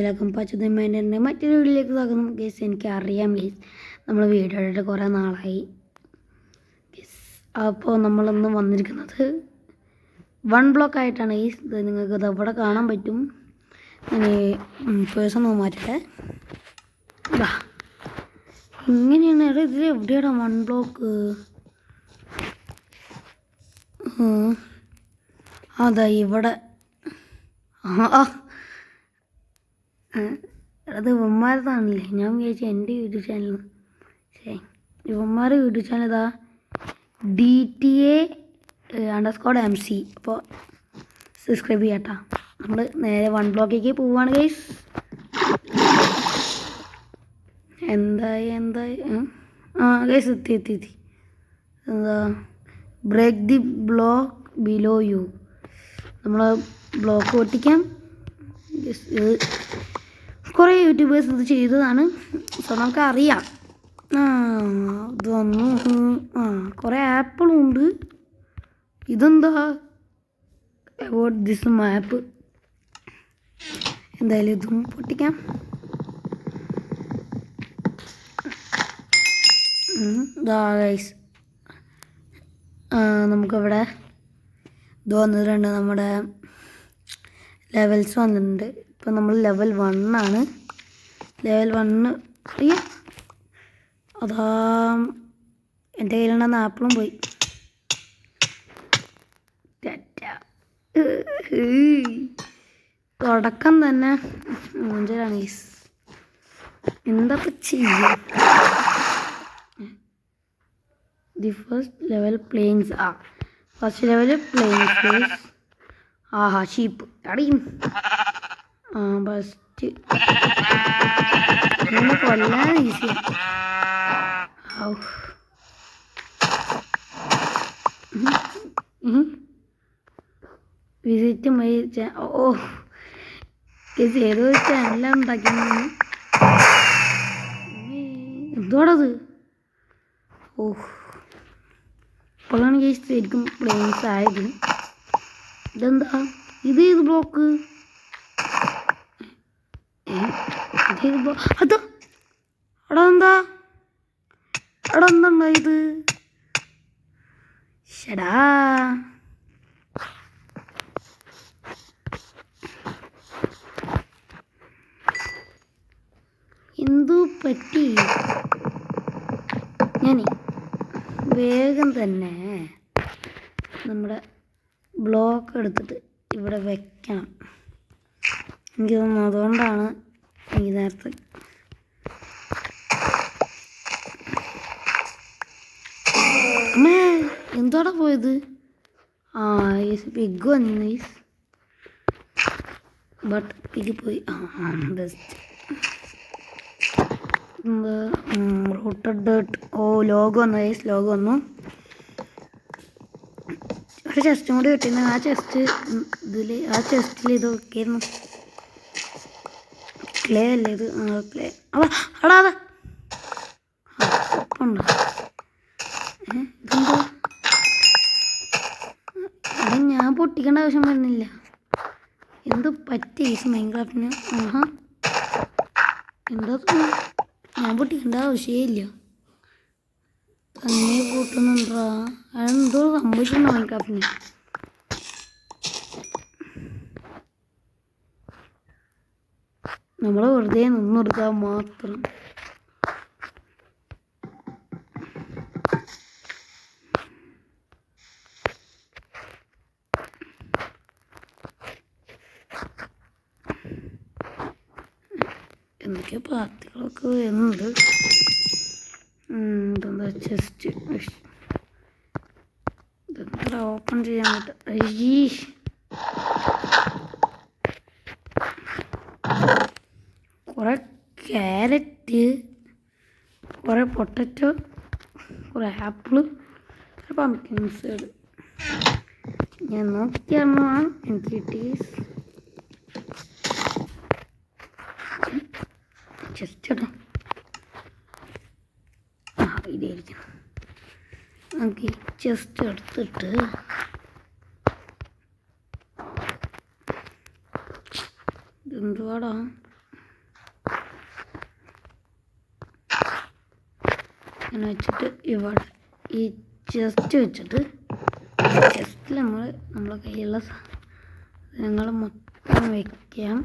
എല്ലാവർക്കും പച്ചതമ്മേൻ്റെ മറ്റൊരു വീഡിയോയിലേക്ക് സ്വാഗതം. ഗേസ് എനിക്കറിയാം ഗേസ് നമ്മൾ വീഡിയോ ഇട്ടിട്ട് കുറേ നാളായി ഗേസ്. അപ്പോൾ നമ്മളിന്ന് വന്നിരിക്കുന്നത് 1 ബ്ലോക്ക് ആയിട്ടാണ് ഗേസ്. ഇത് നിങ്ങൾക്ക് ഇവിടെ കാണാൻ പറ്റും. ഇനി പേഴ്സൺ മാറ്റട്ടെ. ഇങ്ങനെയാണ് ഇതിൽ എവിടെയാണ് 1 ബ്ലോക്ക്? അതാ ഇവിടെ. അത് ഇവന്മാരതാണല്ലേ. ഞാൻ വിചാരിച്ചു എൻ്റെ യൂട്യൂബ് ചാനൽ. ശരി, ഇവന്മാരുടെ യൂട്യൂബ് ചാനൽ ഇതാ DTA_MC. അപ്പോൾ സബ്സ്ക്രൈബ് ചെയ്യാട്ടാ. നമ്മൾ നേരെ 1 ബ്ലോക്കിലേക്ക് പോവുകയാണ് ഗൈസ്. എന്തായി ഗൈസ് എത്തി. എന്താ break the block below you. നമ്മൾ ബ്ലോക്ക് പൊട്ടിക്കാം. കുറേ യൂട്യൂബേഴ്സ് ഇത് ചെയ്തതാണ്. സോ നമുക്കറിയാം. ഇത് വന്നു. കുറേ ആപ്പുകളും ഉണ്ട്. ഇതെന്താ അബൌട്ട് ദിസ് മാപ്പ്. എന്തായാലും ഇതും പൊട്ടിക്കാം. ഗൈസ് നമുക്കവിടെ ഇത് വന്നിട്ടുണ്ട്. നമ്മുടെ ലെവൽസ് വന്നിട്ടുണ്ട്. ഇപ്പം നമ്മൾ ലെവൽ 1 ആണ്. ലെവൽ 1 അയ്യോ അതാ എൻ്റെ കയ്യിലുണ്ടെന്ന് ആപ്പിളും പോയി. തുടക്കം തന്നെ മൂഞ്ചലാണ് ഗൈസ്. എന്താ ചെയ്യുക? The first level plains. First level plains. ആഹാ ഷീപ്പ് അടിയും. ഫസ്റ്റ് അങ്ങനെ കൊല്ലാൻ ഈസിയാണ്. വിസിറ്റ് മൈ ഏതോ ചാനലാണ് ഉണ്ടാക്കിയത്. എന്തോടത്? ഇപ്പോഴാണ് ശരിക്കും പ്ലെയിൻസ് ആയത്. ഇതെന്താ ഇത് ബ്ലോക്ക്? അതോ എന്താ ഇത്? ശടാ എന്തു പറ്റി? ഞാൻ വേഗം തന്നെ നമ്മുടെ ബ്ലോക്ക് എടുത്തിട്ട് ഇവിടെ വെക്കണം. എനിക്ക് തോന്നുന്നു അതുകൊണ്ടാണ് ഈ നേരത്തെ എന്തോടെ പോയത്. പിഗ് വന്നു ബട്ട് പിഗ് പോയി. Best rooted dirt. ലോഗ് വന്നു ഗൈസ്. ലോഗ് വന്നു. ഒരു ചെസ്റ്റും കൂടി കിട്ടിയിരുന്നു. ആ ചെസ്റ്റിൽ ഇത് വെക്കായിരുന്നു. ക്ലേ അല്ലേ ഇത്? ക്ലേ. അതാ ഉണ്ടോ? ഇതെന്തോ അത് ഞാൻ പൊട്ടിക്കേണ്ട ആവശ്യം വരുന്നില്ല. എന്ത് പറ്റി മൈൻക്രാഫ്റ്റിന്? എന്താ ഞാൻ പൊട്ടിക്കേണ്ട ആവശ്യമേ ഇല്ല. തന്നെ കൂട്ടുന്നുണ്ടാ? അതെന്തോ സംഭവിച്ചിട്ടുണ്ടോ മൈൻക്രാഫ്റ്റിന്? നമ്മൾ വെറുതെ നിന്നെടുക്കാൻ മാത്രം. എന്തൊക്കെയോ പാർട്ടികളൊക്കെ വരുന്നുണ്ട്. ഇതെന്താ ചെസ്റ്റ്? ഇതെന്താ ഓപ്പൺ ചെയ്യാൻ പറ്റും? കുറേ ക്യാരറ്റ്, കുറേ പൊട്ടറ്റോ, കുറേ ആപ്പിള്, പംകിൻ സീഡ്. ഞാൻ നോക്കിയാണ് എനിക്ക് കിട്ടിയ ചെസ്റ്റ് ഇടാം. ഇതായിരിക്കണം. നമുക്ക് ചെസ്റ്റ് എടുത്തിട്ട് എന്തുവാടാ ഇങ്ങനെ വെച്ചിട്ട് ഇവിടെ ഈ ചെസ്റ്റ് വെച്ചിട്ട് ചെസ്റ്റിൽ നമ്മളെ കയ്യിലുള്ള സാധനങ്ങൾ മൊത്തം വയ്ക്കാം.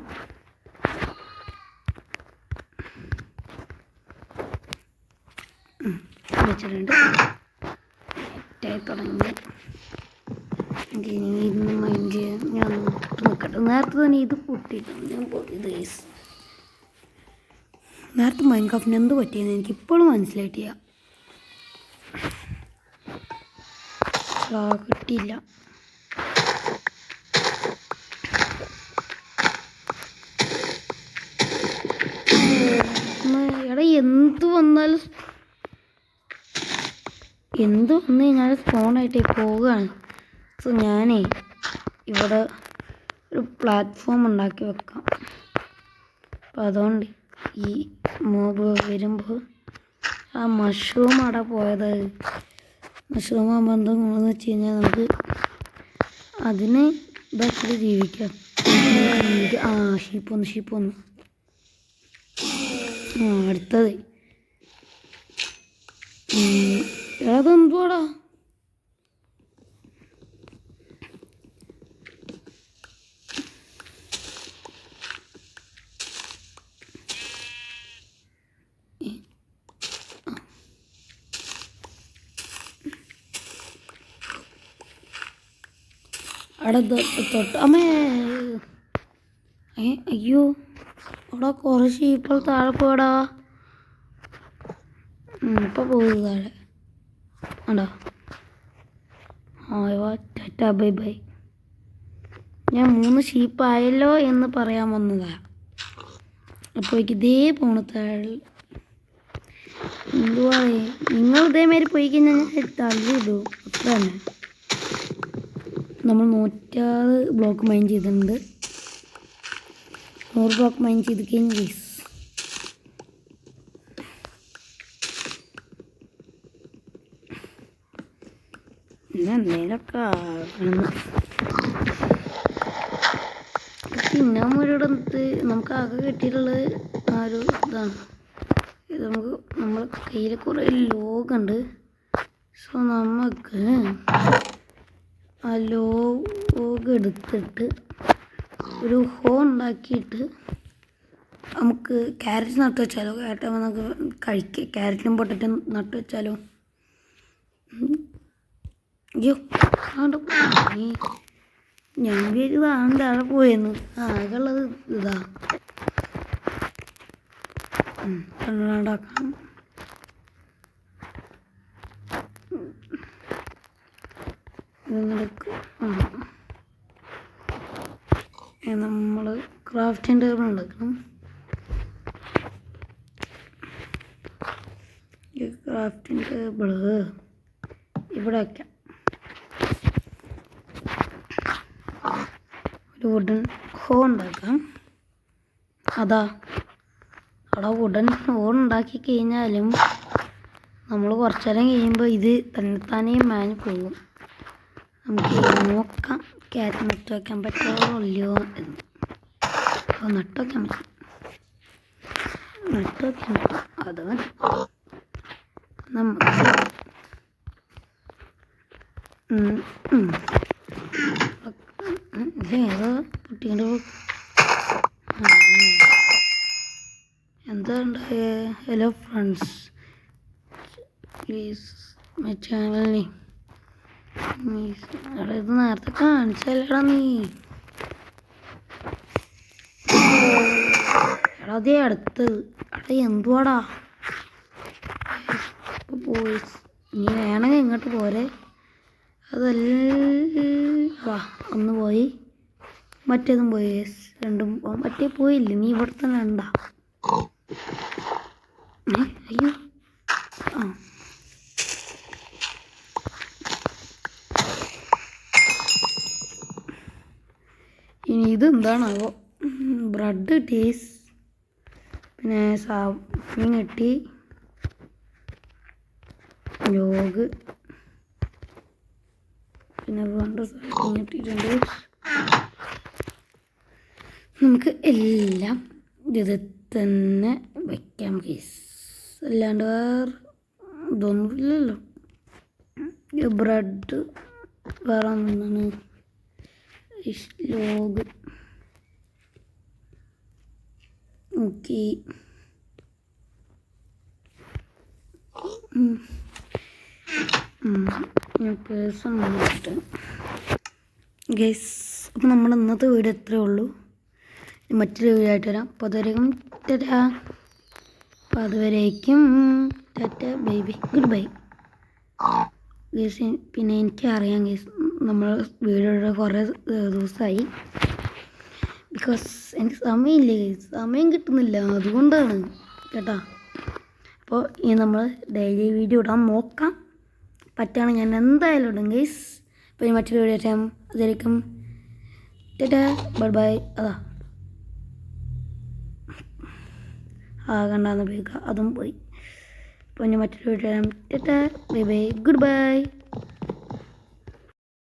വെച്ചിട്ടുണ്ട്. സെറ്റായി തുടങ്ങി. ഇനി ഇന്ന് മൈൻഡ് ചെയ്യാൻ ഞാൻ നോക്കട്ടെ. നേരത്തെ തന്നെ ഇത് പൊട്ടിയിട്ടുണ്ട്. ഞാൻ പോയത് നേരത്തെ മൈൻക്രാഫ്റ്റിന് എന്ത് പറ്റിയെന്ന് എനിക്ക് ഇപ്പോഴും മനസ്സിലായിട്ടില്ല. കിട്ടിയില്ല. എടാ എന്ത് വന്നു കഴിഞ്ഞാൽ സ്പോണായിട്ടേ പോവുകയാണ്. സോ ഞാനേ ഇവിടെ ഒരു പ്ലാറ്റ്ഫോം ഉണ്ടാക്കി വെക്കാം. അപ്പം അതുകൊണ്ട് ഈ മോബ് വരുമ്പോൾ ആ മഷ്റൂം അവിടെ പോയത് മഷ്റൂം ആകുമ്പോൾ എന്താണെന്ന് വെച്ച് കഴിഞ്ഞാൽ നമുക്ക് അതിന് ഇതാക്കിയിട്ട് ജീവിക്കാം. ഷീപ്പൊന്ന് അടുത്തത് അതെന്തുവാടാ? അവിടെ തൊട്ട് അമ്മേ അയ്യോ അവിടെ കുറേ ഷീപ്പോൾ താഴെ പോടാ. ഇപ്പം പോകും താഴെ. ആണ്ടോ ടാറ്റ ബൈ ബൈ. ഞാൻ 3 ഷീപ്പായല്ലോ എന്ന് പറയാൻ വന്നതാ. അപ്പോഴേക്ക് ഇതേ പോണ താഴെ എന്തുവാ. നിങ്ങൾ ഇതേമാതിരി പോയി കഴിഞ്ഞാൽ ഞാൻ തള്ളിയിടൂ. അത്ര തന്നെ. നമ്മൾ 106 ബ്ലോക്ക് മൈൻ ചെയ്തിട്ടുണ്ട്. 100 ബ്ലോക്ക് മൈൻ ചെയ്ത് കഴിഞ്ഞ് എന്തേലൊക്കെ ആകണം. പിന്നെ നമുക്ക് ആകെ കിട്ടിയിട്ടുള്ളത് ആ ഒരു ഇതാണ്. ഇത് നമ്മളെ കയ്യിൽ കുറേ ലോഗുണ്ട്. സോ നമുക്ക് ആ ലോഗ് എടുത്തിട്ട് ഒരു ഹോ ഉണ്ടാക്കിയിട്ട് നമുക്ക് ക്യാരറ്റ് നട്ട് വെച്ചാലോ. ക്യാരറ്റ് നമുക്ക് കഴിക്കാം. ക്യാരറ്റിനും പൊട്ടറ്റും നട്ട് വെച്ചാലോ. അയ്യോ ഞാൻ വിചാരിച്ചതാണ് താഴെ പോയെന്ന്. ആകെയുള്ളത് ഇതാ. ഉണ്ടാക്കാം. നമ്മൾ ക്രാഫ്റ്റിംഗ് ടേബിൾ ഉണ്ടാക്കണം. ഈ ക്രാഫ്റ്റിംഗ് ടേബിള് ഇവിടെ വയ്ക്കാം. ഒരു വുഡൻ ഹോ ഉണ്ടാക്കാം. അതാ അവിടെ വുഡൻ ഹോ ഉണ്ടാക്കി കഴിഞ്ഞാലും നമ്മൾ കുറച്ചു നേരം കഴിയുമ്പോൾ ഇത് തന്നെത്താനേ മാഞ്ഞ് പോകും. നമുക്ക് നോക്കാം ക്യാരറ്റ് നട്ട് വയ്ക്കാൻ പറ്റുമോ ഇല്ലയോ എന്ന്. അപ്പോൾ നട്ട് വയ്ക്കാൻ പറ്റും. അത് നമുക്ക് ഏതോ കുട്ടികളുടെ എന്താ ഉണ്ടായേ? ഹലോ ഫ്രണ്ട്സ്, പ്ലീസ് മൈ ചാനലിൽ ഇത് നേരത്തെ കാണിച്ചല്ലടാ നീ. എടാ അതേ അടുത്തത്. എടാ എന്തുവാടാ പോയി. ഇനി വേണമെങ്കിൽ ഇങ്ങോട്ട് പോരെ. വാ ഒന്ന് പോയി. മറ്റേതും പോയി. രണ്ടും മറ്റേ പോയില്ലേ. നീ ഇവിടെ തന്നെ ഉണ്ടാ. അയ്യോ ഇനി ഇതെന്താണാവോ. ബ്രെഡ് ടീസ് പിന്നെ സാധനം കിട്ടി. ലോഗ് പിന്നെ വേണ്ട സാധനം കിട്ടിയിട്ടുണ്ട്. നമുക്ക് എല്ലാം ഇത് തന്നെ വയ്ക്കാം കേസ്. അല്ലാണ്ട് വേറെ ഇതൊന്നുമില്ലല്ലോ. ബ്രെഡ് വേറെ ഒന്നാണ് ലോഗ്. ഓക്കെ, ഞാൻ പേഴ്സൺ വന്നിട്ട് ഗൈസ്. അപ്പോൾ നമ്മൾ ഇന്നത്തെ വീഡിയോ ഇത്രയേ ഉള്ളൂ. മറ്റൊരു വീഡിയോ ആയിട്ട് വരാം. അപ്പോൾ അതുവരേക്കും ടാറ്റാ. അപ്പോൾ അതുവരേക്കും Tata, bye bye, good bye guys. പിന്നെ എനിക്കറിയാം ഗൈസ്, നമ്മൾ വീഡിയോയുടെ കുറേ ദിവസമായി. ബിക്കോസ് എനിക്ക് സമയമില്ല ഗൈസ്, സമയം കിട്ടുന്നില്ല, അതുകൊണ്ടാണ് കേട്ടോ. അപ്പോൾ ഇനി നമ്മൾ ഡെയിലി വീഡിയോ ഇടാൻ നോക്കാം. പറ്റുകയാണെങ്കിൽ ഞാൻ എന്തായാലും ഇടും ഗൈസ്. അപ്പോൾ ഇനി മറ്റൊരു വീഡിയോ ആയിട്ട് അതായിരിക്കും ടാറ്റാ, ബൈ ബൈ. അതാ കണ്ടാന്ന് ഉപയോഗിക്കുക, അതും പോയി. അപ്പോൾ ഇനി മറ്റൊരു video Tata, bye bye, good bye.